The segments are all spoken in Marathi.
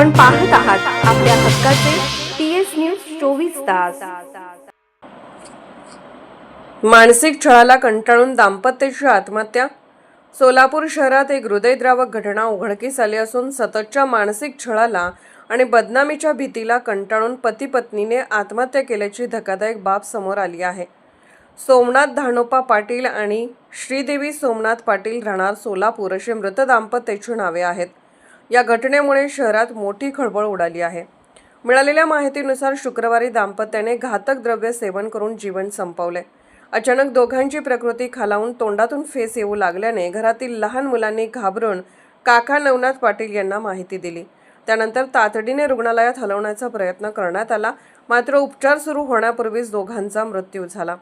आपण पाहत आहात आपल्या हक्काचे TS न्यूज 24 तास। मानसिक छळाला कंटाळून दाम्पत्याची आत्महत्या। सोलापूर शहरात एक हृदयद्रावक घटना उघडकीस आली असून सततच्या मानसिक छळाला आणि बदनामीच्या भीतीला कंटाळून पती पत्नीने आत्महत्या केल्याची धक्कादायक बाब समोर आली आहे। सोमनाथ धानोपा पाटील आणि श्रीदेवी सोमनाथ पाटील राहणार सोलापूर अशी मृत दाम्पत्याची नावे आहेत। या घटनेमुळे शहरात मोठी खळबळ उडाली आहे। मिळालेल्या माहितीनुसार शुक्रवारी दाम्पत्याने घातक द्रव्य सेवन करून जीवन संपवले। अचानक दोघांची प्रकृती खालावून तोंडातून फेस येऊ लागल्याने घरातील लहान मुलांनी घाबरून काका नवनाथ पाटील यांना माहिती दिली। त्यानंतर तातडीने रुग्णालयात हलवण्याचा प्रयत्न करण्यात आला, मात्र उपचार सुरू होण्यापूर्वीच दोघांचा मृत्यू झाला।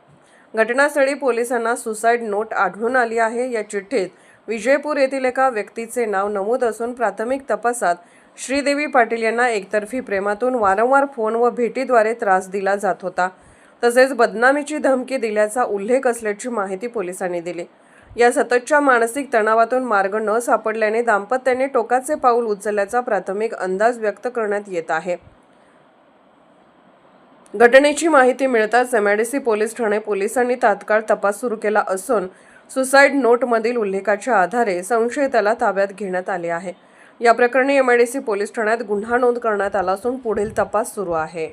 घटनास्थळी पोलिसांना सुसाईड नोट आढळून आली आहे। या चिठ्ठीत विजयपूर येथील एका व्यक्तीचे नाव नमूद असून प्राथमिक तपासात श्रीदेवी पाटील यांना एकतर्फी प्रेमातून वारंवार फोन व भेटीद्वारे त्रास दिला जात होता, तसेच बदनामीची धमकी दिल्याचा उल्लेख असल्याची माहिती पोलिसांनी दिली। या सततच्या मानसिक तणावातून मार्ग न सापडल्याने दाम्पत्याने टोकाचे पाऊल उचलल्याचा प्राथमिक अंदाज व्यक्त करण्यात येत आहे। घटनेची माहिती मिळताच MIDC पोलीस ठाणे पोलिसांनी तात्काळ तपास सुरू केला असून सुसाईड नोटमधील उल्लेखाच्या आधारे संशयिताला ताब्यात घेण्यात आले आहे। या प्रकरणी MIDC पोलीस ठाण्यात गुन्हा नोंद करण्यात आला असून पुढील तपास सुरू आहे।